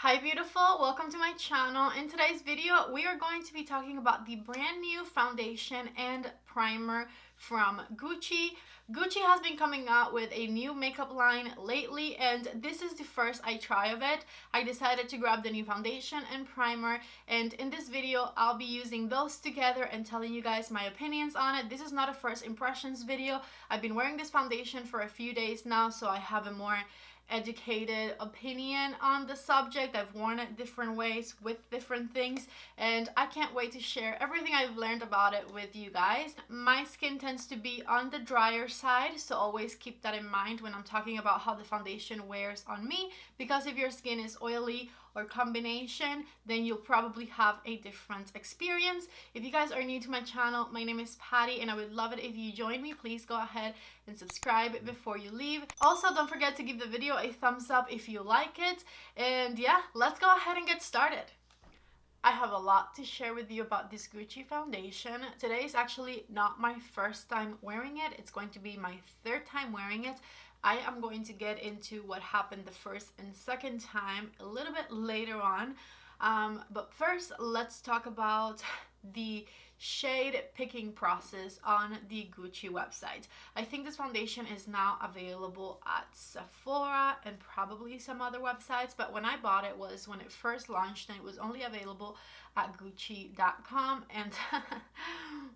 Hi beautiful, welcome to my channel. In today's video, we are going to be talking about the brand new foundation and primer from Gucci. Gucci has been coming out with a new makeup line lately, and this is the first I try of it. I decided to grab the new foundation and primer, and in this video, I'll be using those together and telling you guys my opinions on it. This is not a first impressions video. I've been wearing this foundation for a few days now, so I have a more educated opinion on the subject. I've worn it different ways with different things, and I can't wait to share everything I've learned about it with you guys. My skin tends to be on the drier side, so always keep that in mind when I'm talking about how the foundation wears on me, because if your skin is oily or combination, then you'll probably have a different experience. If you guys are new to my channel, my name is Patty, and I would love it if you join me. Please go ahead and subscribe before you leave. Also, don't forget to give the video a thumbs up if you like it. And yeah, let's go ahead and get started. I have a lot to share with you about this Gucci foundation. Today is actually not my first time wearing it. It's going to be my third time wearing it. I am going to get into what happened the first and second time a little bit later on. But first, let's talk about the shade picking process on the Gucci website. I think this foundation is now available at Sephora and probably some other websites, but when I bought it was when it first launched, and it was only available at Gucci.com, and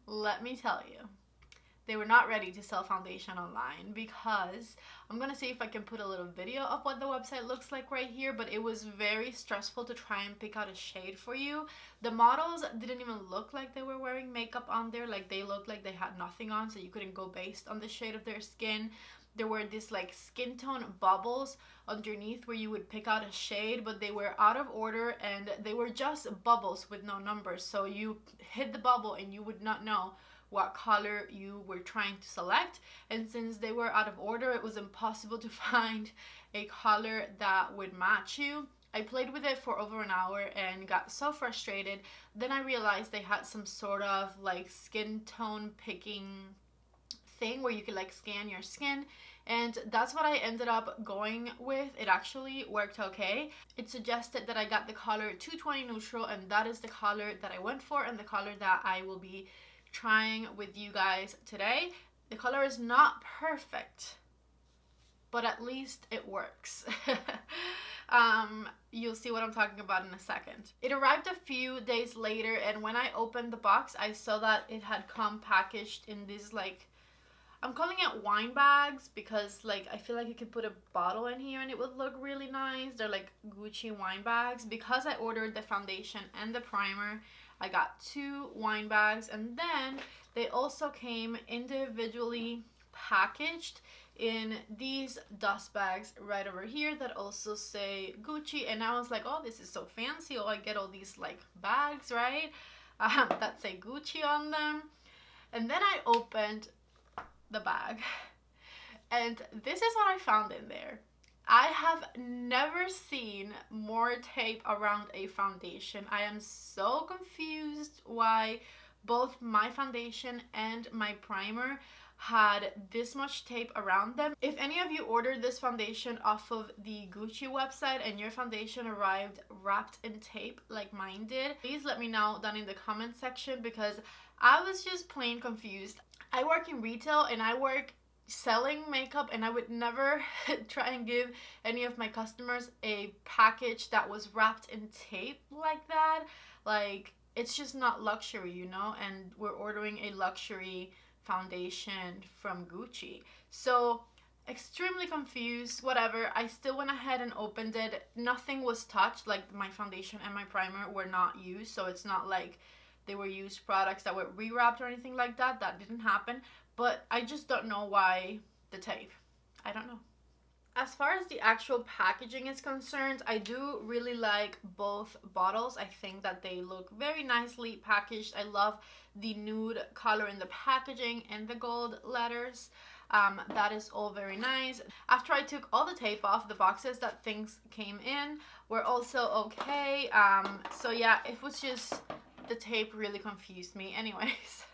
let me tell you, they were not ready to sell foundation online, because I'm gonna see if I can put a little video of what the website looks like right here, but it was very stressful to try and pick out a shade for you. The models didn't even look like they were wearing makeup on there. Like, they looked like they had nothing on, so you couldn't go based on the shade of their skin. There were these like skin tone bubbles underneath where you would pick out a shade, but they were out of order, and they were just bubbles with no numbers, so you hit the bubble and you would not know what color you were trying to select. And since they were out of order, it was impossible to find a color that would match you. I played with it for over an hour and got so frustrated. Then I realized they had some sort of like skin tone picking thing where you could like scan your skin, and that's what I ended up going with. It actually worked okay. It suggested that I got the color 220 neutral, and that is the color that I went for and the color that I will be trying with you guys today. The color is not perfect, but at least it works. You'll see what I'm talking about in a second. It arrived a few days later, and when I opened the box, I saw that it had come packaged in these, like, I'm calling it wine bags, because like I feel like you could put a bottle in here and it would look really nice. They're like Gucci wine bags. Because I ordered the foundation and the primer, I got 2 wine bags, and then they also came individually packaged in these dust bags right over here that also say Gucci. And I was like, oh, this is so fancy. Oh, I get all these like bags, right? That say Gucci on them. And then I opened the bag, and this is what I found in there. I have never seen more tape around a foundation. I am so confused why both my foundation and my primer had this much tape around them. If any of you ordered this foundation off of the Gucci website and your foundation arrived wrapped in tape like mine did, please let me know down in the comment section, because I was just plain confused. I work in retail and I work selling makeup, and I would never try and give any of my customers a package that was wrapped in tape like that. Like, it's just not luxury, you know, and we're ordering a luxury foundation from Gucci. So extremely confused. Whatever, I still went ahead and opened it. Nothing was touched. Like, my foundation and my primer were not used, so it's not like they were used products that were rewrapped or anything like that. That didn't happen. But I just don't know why the tape. I don't know. As far as the actual packaging is concerned, I do really like both bottles. I think that they look very nicely packaged. I love the nude color in the packaging and the gold letters. That is all very nice. After I took all the tape off, the boxes that things came in were also okay. So yeah, it was just the tape really confused me. Anyways,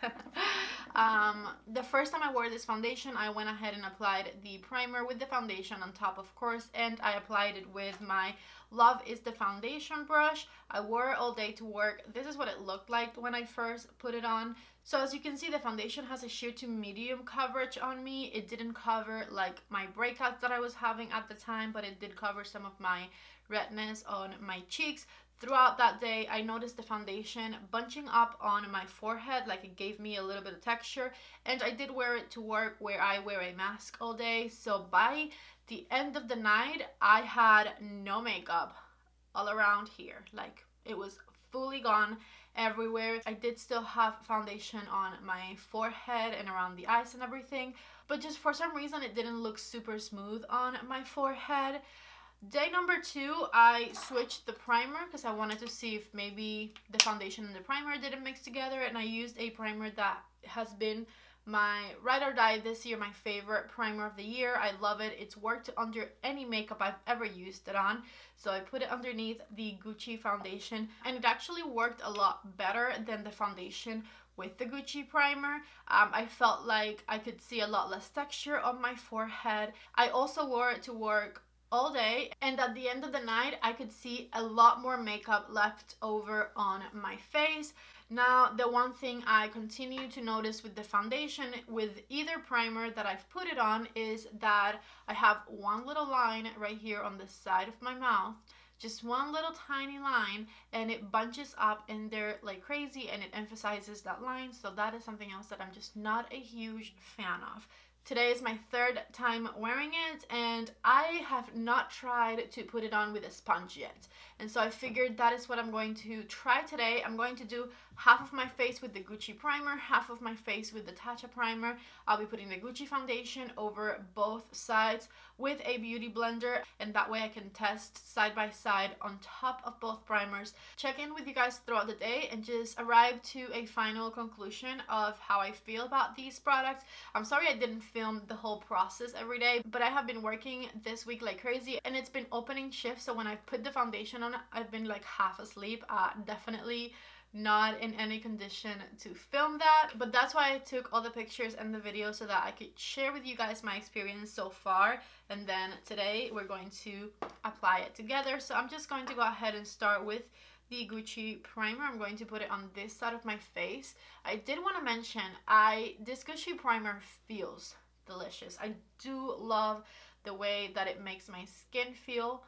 the first time I wore this foundation, I went ahead and applied the primer with the foundation on top, of course, and I applied it with my love is the foundation brush. I wore it all day to work. This is what it looked like when I first put it on. So as you can see, the foundation has a sheer to medium coverage on me. It didn't cover like my breakouts that I was having at the time, but it did cover some of my redness on my cheeks. Throughout that day, I noticed the foundation bunching up on my forehead, like it gave me a little bit of texture, and I did wear it to work where I wear a mask all day. So by the end of the night, I had no makeup all around here. Like it was fully gone everywhere. I did still have foundation on my forehead and around the eyes and everything, but just for some reason it didn't look super smooth on my forehead. Day number 2, I switched the primer because I wanted to see if maybe the foundation and the primer didn't mix together, and I used a primer that has been my ride or die this year, my favorite primer of the year. I love it. It's worked under any makeup I've ever used it on. So I put it underneath the Gucci foundation, and it actually worked a lot better than the foundation with the Gucci primer. I felt like I could see a lot less texture on my forehead. I also wore it to work all day, and at the end of the night I could see a lot more makeup left over on my face. Now, the one thing I continue to notice with the foundation, with either primer that I've put it on, is that I have one little line right here on the side of my mouth, just one little tiny line, and it bunches up in there like crazy, and it emphasizes that line. So that is something else that I'm just not a huge fan of. Today is my 3rd time wearing it, and I have not tried to put it on with a sponge yet. And so I figured that is what I'm going to try today. I'm going to do half of my face with the Gucci primer, half of my face with the Tatcha primer. I'll be putting the Gucci foundation over both sides with a beauty blender, and that way I can test side by side on top of both primers, check in with you guys throughout the day, and just arrive to a final conclusion of how I feel about these products. I'm sorry I didn't film the whole process every day, but I have been working this week like crazy, and it's been opening shift, so when I put the foundation on, I've been like half asleep. Definitely not in any condition to film that, but that's why I took all the pictures and the video, so that I could share with you guys my experience so far. And then today we're going to apply it together. So I'm just going to go ahead and start with the Gucci primer. I'm going to put it on this side of my face. I did want to mention, this Gucci primer feels delicious. I do love the way that it makes my skin feel.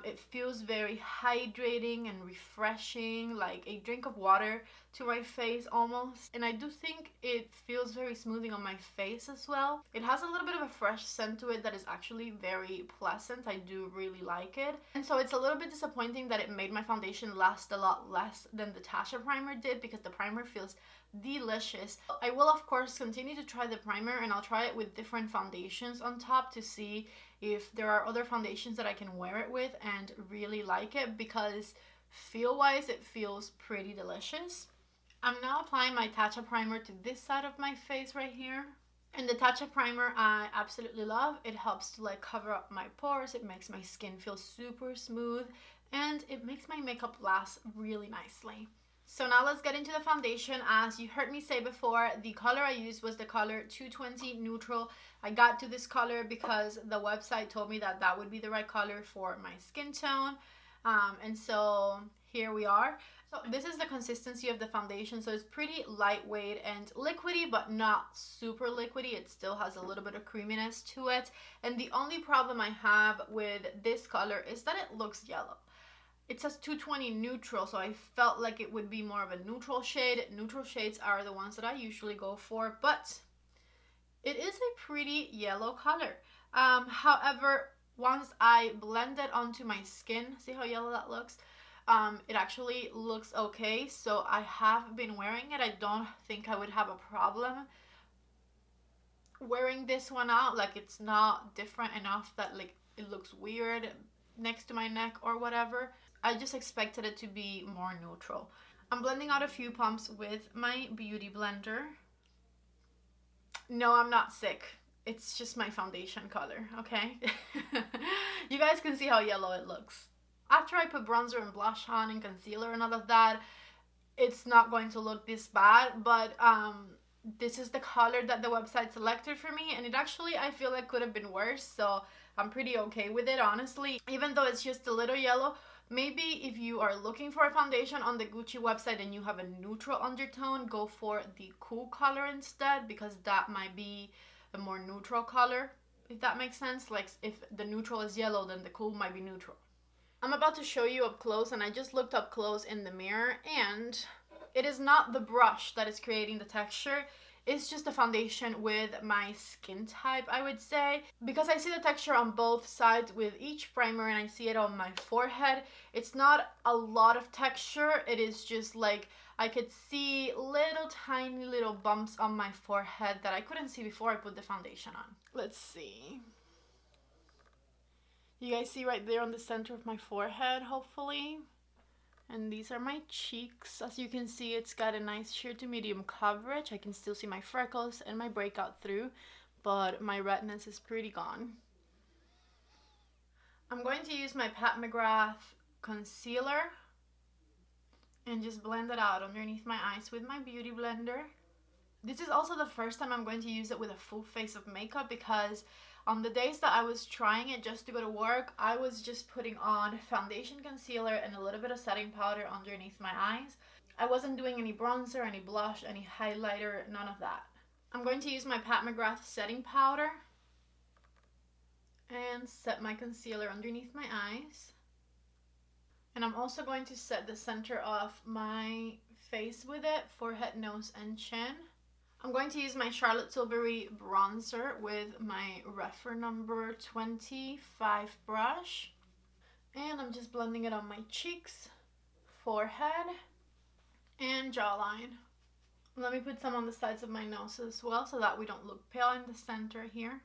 It feels very hydrating and refreshing, like a drink of water to my face almost. And I do think it feels very smoothing on my face as well. It has a little bit of a fresh scent to it that is actually very pleasant. I do really like it. And so it's a little bit disappointing that it made my foundation last a lot less than the Tatcha primer did, because the primer feels delicious. I will of course continue to try the primer, and I'll try it with different foundations on top to see if there are other foundations that I can wear it with and really like it, because feel wise it feels pretty delicious. I'm now applying my Tatcha primer to this side of my face right here. And the Tatcha primer I absolutely love. It helps to like cover up my pores, it makes my skin feel super smooth, and it makes my makeup last really nicely. So now let's get into the foundation. As you heard me say before, the color I used was the color 220 Neutral. I got to this color because the website told me that that would be the right color for my skin tone. And so here we are. So this is the consistency of the foundation. So it's pretty lightweight and liquidy, but not super liquidy. It still has a little bit of creaminess to it. And the only problem I have with this color is that it looks yellow. It says 220 Neutral, so I felt like it would be more of a neutral shade. Neutral shades are the ones that I usually go for, but it is a pretty yellow color. However, once I blend it onto my skin, see how yellow that looks? It actually looks okay, so I have been wearing it. I don't think I would have a problem wearing this one out. Like, it's not different enough that like it looks weird next to my neck or whatever. I just expected it to be more neutral. I'm blending out a few pumps with my beauty blender. No, I'm not sick. It's just my foundation color, okay? You guys can see how yellow it looks. After I put bronzer and blush on and concealer and all of that, it's not going to look this bad, but this is the color that the website selected for me, and it actually, I feel like, could have been worse. So I'm pretty okay with it, honestly. Even though it's just a little yellow, maybe if you are looking for a foundation on the Gucci website and you have a neutral undertone, go for the cool color instead, because that might be a more neutral color, if that makes sense. Like if the neutral is yellow, then the cool might be neutral. I'm about to show you up close, and I just looked up close in the mirror, and it is not the brush that is creating the texture. It's just a foundation with my skin type, I would say. Because I see the texture on both sides with each primer, and I see it on my forehead. It's not a lot of texture. It is just like I could see little tiny little bumps on my forehead that I couldn't see before I put the foundation on. Let's see. You guys see right there on the center of my forehead, hopefully. And these are my cheeks. As you can see, it's got a nice sheer to medium coverage. I can still see my freckles and my breakout through, but my redness is pretty gone. I'm going to use my Pat McGrath concealer and just blend it out underneath my eyes with my beauty blender. This is also the first time I'm going to use it with a full face of makeup, because on the days that I was trying it just to go to work, I was just putting on foundation, concealer, and a little bit of setting powder underneath my eyes. I wasn't doing any bronzer, any blush, any highlighter, none of that. I'm going to use my Pat McGrath setting powder and set my concealer underneath my eyes. And I'm also going to set the center of my face with it, forehead, nose, and chin. I'm going to use my Charlotte Tilbury bronzer with my Refer number 25 brush. And I'm just blending it on my cheeks, forehead, and jawline. Let me put some on the sides of my nose as well, so that we don't look pale in the center here.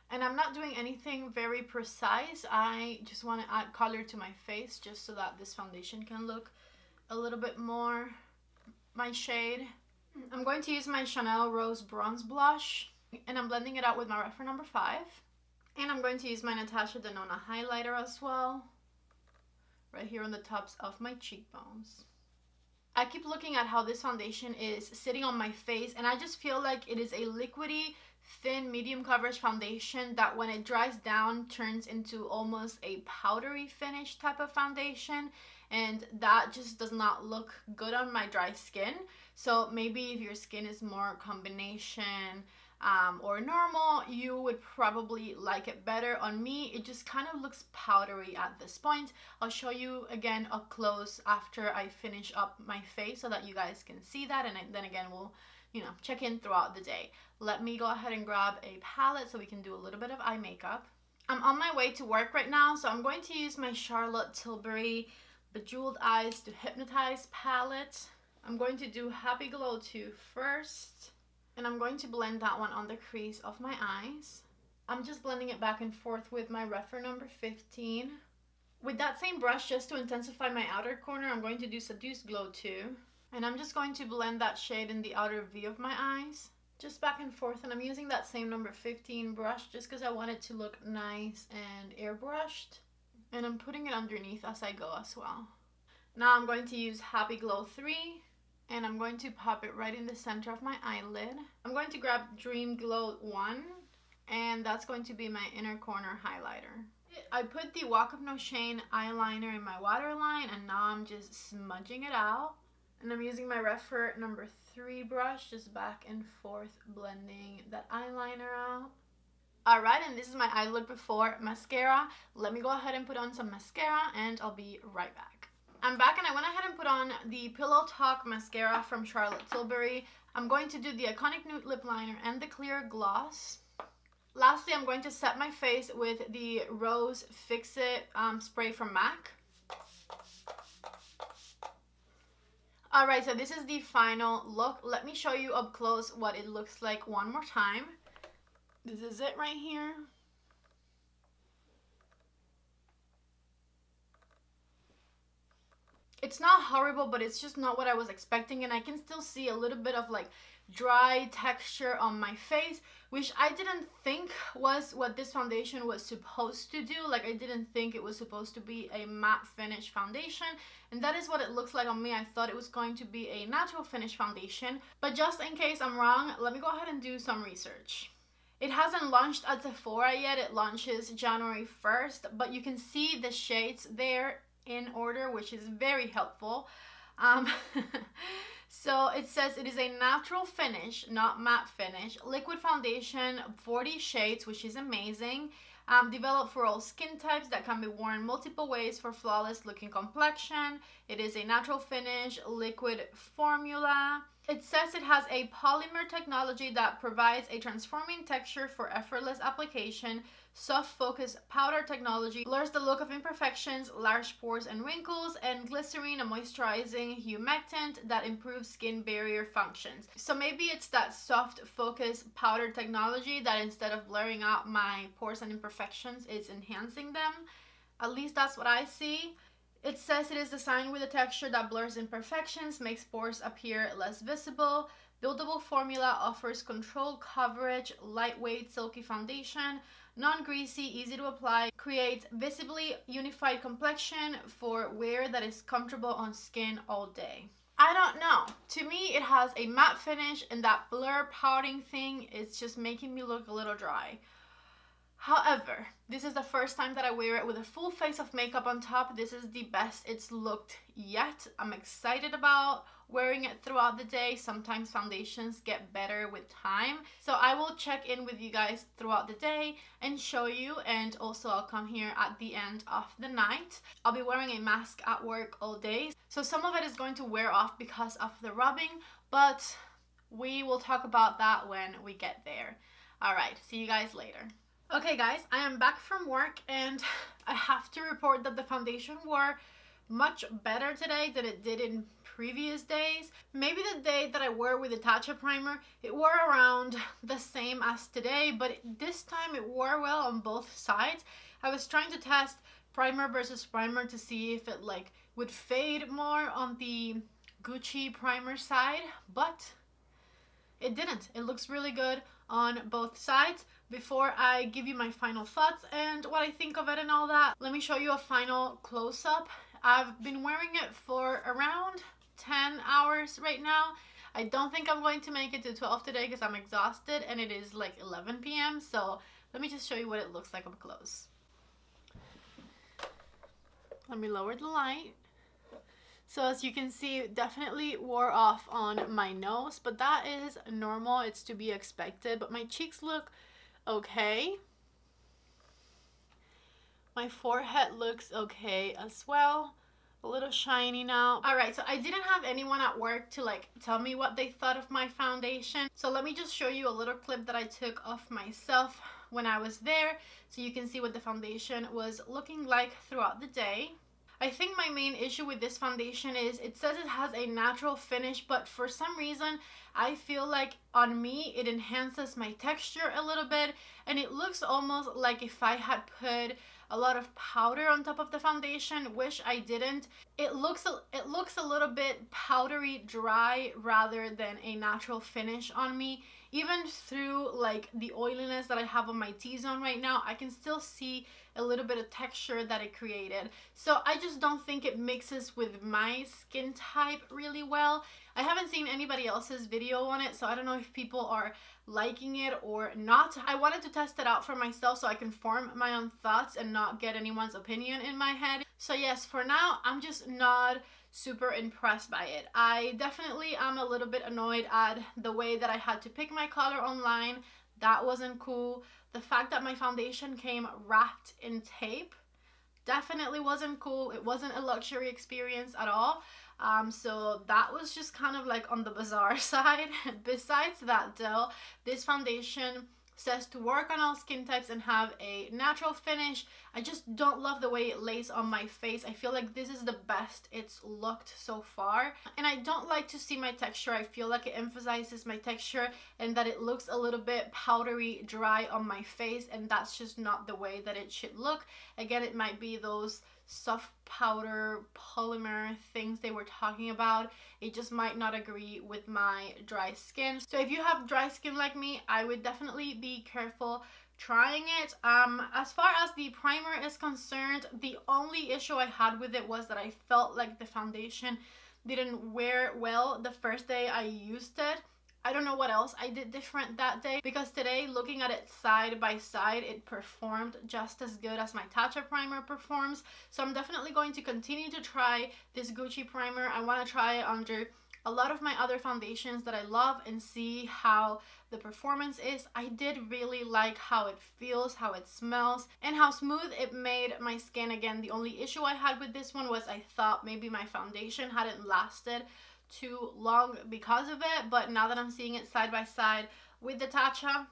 And I'm not doing anything very precise. I just want to add color to my face just so that this foundation can look a little bit more my shade. I'm going to use my Chanel Rose Bronze Blush, and I'm blending it out with my Refer number 5. And I'm going to use my Natasha Denona highlighter as well, right here on the tops of my cheekbones. I keep looking at how this foundation is sitting on my face, and I just feel like it is a liquidy, thin, medium coverage foundation that when it dries down turns into almost a powdery finish type of foundation, and that just does not look good on my dry skin. So maybe if your skin is more combination or normal, you would probably like it better. On me, it just kind of looks powdery at this point. I'll show you again up close after I finish up my face so that you guys can see that, and then again we'll check in throughout the day. Let me go ahead and grab a palette so we can do a little bit of eye makeup. I'm on my way to work right now, so I'm going to use my Charlotte Tilbury Bejeweled Eyes to Hypnotize palette. I'm going to do Happy Glow 2 first, and I'm going to blend that one on the crease of my eyes. I'm just blending it back and forth with my Refer number 15. With that same brush, just to intensify my outer corner, I'm going to do Seduce Glow 2. And I'm just going to blend that shade in the outer V of my eyes, just back and forth. And I'm using that same number 15 brush just because I want it to look nice and airbrushed. And I'm putting it underneath as I go as well. Now I'm going to use Happy Glow 3, and I'm going to pop it right in the center of my eyelid. I'm going to grab Dream Glow 1, and that's going to be my inner corner highlighter. I put the Walk of No Shame eyeliner in my waterline, and now I'm just smudging it out. And I'm using my Refer number 3 brush, just back and forth blending that eyeliner out. Alright, and this is my eye look before mascara. Let me go ahead and put on some mascara, and I'll be right back. I'm back, and I went ahead and put on the Pillow Talk mascara from Charlotte Tilbury. I'm going to do the Iconic Nude Lip Liner and the Clear Gloss. Lastly, I'm going to set my face with the Rose Fix-It spray from MAC. Alright, so this is the final look. Let me show you up close what it looks like one more time. This is it right here. It's not horrible, but it's just not what I was expecting, and I can still see a little bit of like dry texture on my face, which I didn't think was what this foundation was supposed to do. Like, I didn't think it was supposed to be a matte finish foundation, and that is what it looks like on me. I thought it was going to be a natural finish foundation, but just in case I'm wrong, let me go ahead and do some research. It hasn't launched at Sephora yet. It launches January 1st, but you can see the shades there in order, which is very helpful. Um, so it says it is a natural finish, not matte finish, liquid foundation, 40 shades, which is amazing. Developed for all skin types that can be worn multiple ways for flawless looking complexion. It is a natural finish, liquid formula. It says it has a polymer technology that provides a transforming texture for effortless application. Soft focus powder technology blurs the look of imperfections, large pores and wrinkles, and glycerin, a moisturizing humectant that improves skin barrier functions. So maybe it's that soft focus powder technology that instead of blurring out my pores and imperfections, it's enhancing them. At least that's what I see. It says it is designed with a texture that blurs imperfections, makes pores appear less visible. Buildable formula offers controlled coverage, lightweight, silky foundation, non-greasy, easy to apply, creates visibly unified complexion for wear that is comfortable on skin all day. I don't know. To me, it has a matte finish, and that blur pouting thing is just making me look a little dry. However, this is the first time that I wear it with a full face of makeup on top. This is the best it's looked yet. I'm excited about wearing it throughout the day. Sometimes foundations get better with time. So I will check in with you guys throughout the day and show you, and also I'll come here at the end of the night. I'll be wearing a mask at work all day. So some of it is going to wear off because of the rubbing, but we will talk about that when we get there. All right, see you guys later. Okay guys, I am back from work and I have to report that the foundation wore much better today than it did in previous days. Maybe the day that I wore with the Tatcha primer, it wore around the same as today, but this time it wore well on both sides. I was trying to test primer versus primer to see if it like would fade more on the Gucci primer side, but it didn't. It looks really good on both sides. Before I give you my final thoughts and what I think of it and all that, let me show you a final close-up. I've been wearing it for around 10 hours right now. I don't think I'm going to make it to 12 today because I'm exhausted and it is like 11 p.m. So let me just show you what it looks like up close. Let me lower the light. So as you can see, it definitely wore off on my nose, but that is normal. It's to be expected. But my cheeks look okay. My forehead looks okay as well. A little shiny now. Alright, so I didn't have anyone at work to like tell me what they thought of my foundation. So let me just show you a little clip that I took of myself when I was there so you can see what the foundation was looking like throughout the day. I think my main issue with this foundation is it says it has a natural finish, but for some reason I feel like on me it enhances my texture a little bit, and it looks almost like if I had put a lot of powder on top of the foundation, which I didn't. It looks a little bit powdery dry rather than a natural finish on me. Even through like the oiliness that I have on my T-zone right now, I can still see a little bit of texture that it created. So I just don't think it mixes with my skin type really well. I haven't seen anybody else's video on it, so I don't know if people are liking it or not. I wanted to test it out for myself so I can form my own thoughts and not get anyone's opinion in my head. So yes, for now, I'm just not super impressed by it. I definitely am a little bit annoyed at the way that I had to pick my color online. That wasn't cool. The fact that my foundation came wrapped in tape definitely wasn't cool. It wasn't a luxury experience at all. So that was just kind of like on the bizarre side. Besides that though, this foundation says to work on all skin types and have a natural finish. I just don't love the way it lays on my face. I feel like this is the best it's looked so far. And I don't like to see my texture. I feel like it emphasizes my texture and that it looks a little bit powdery dry on my face, and that's just not the way that it should look. Again, it might be those soft powder polymer things they were talking about. It just might not agree with my dry skin. So if you have dry skin like me, I would definitely be careful trying it. As far as the primer is concerned, the only issue I had with it was that I felt like the foundation didn't wear well the first day I used it. I don't know what else I did different that day, because today, looking at it side by side, it performed just as good as my Tatcha primer performs. So I'm definitely going to continue to try this Gucci primer. I want to try it under a lot of my other foundations that I love and see how the performance is. I did really like how it feels, how it smells, and how smooth it made my skin. Again, the only issue I had with this one was I thought maybe my foundation hadn't lasted too long because of it, but now that I'm seeing it side by side with the Tatcha,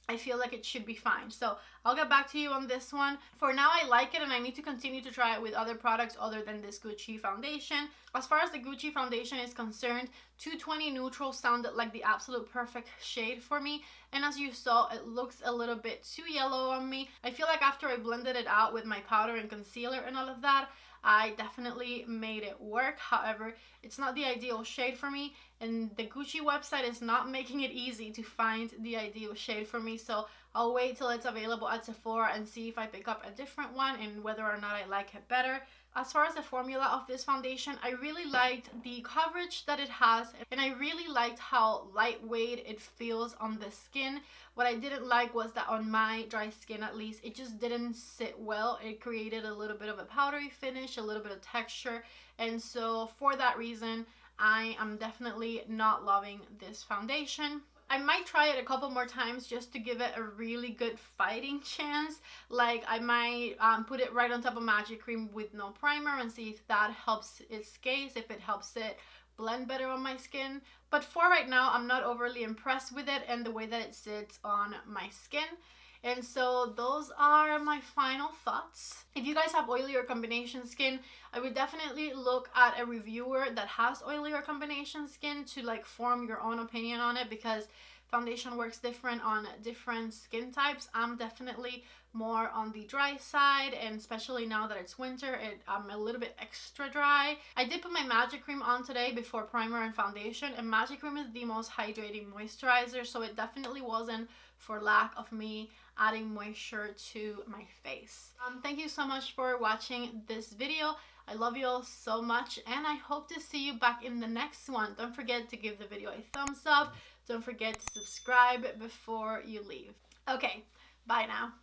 I feel like it should be fine. So I'll get back to you on this one. For now, I like it and I need to continue to try it with other products other than this Gucci foundation. As far as the Gucci foundation is concerned, 220 neutral sounded like the absolute perfect shade for me. And as you saw, it looks a little bit too yellow on me. I feel like after I blended it out with my powder and concealer and all of that, I definitely made it work. However, it's not the ideal shade for me, and the Gucci website is not making it easy to find the ideal shade for me, so I'll wait till it's available at Sephora and see if I pick up a different one and whether or not I like it better. As far as the formula of this foundation, I really liked the coverage that it has, and I really liked how lightweight it feels on the skin. What I didn't like was that on my dry skin, at least, it just didn't sit well. It created a little bit of a powdery finish, a little bit of texture, and so for that reason, I am definitely not loving this foundation. I might try it a couple more times just to give it a really good fighting chance. Like I might put it right on top of Magic Cream with no primer and see if that helps its case, if it helps it blend better on my skin. But for right now, I'm not overly impressed with it and the way that it sits on my skin. And so those are my final thoughts. If you guys have oily or combination skin, I would definitely look at a reviewer that has oily or combination skin to like form your own opinion on it, because foundation works different on different skin types. I'm definitely more on the dry side, and especially now that it's winter, I'm a little bit extra dry. I did put my Magic Cream on today before primer and foundation, and Magic Cream is the most hydrating moisturizer, so it definitely wasn't for lack of me adding moisture to my face. Thank you so much for watching this video. I love you all so much, and I hope to see you back in the next one. Don't forget to give the video a thumbs up. Don't forget to subscribe before you leave. Okay, bye now.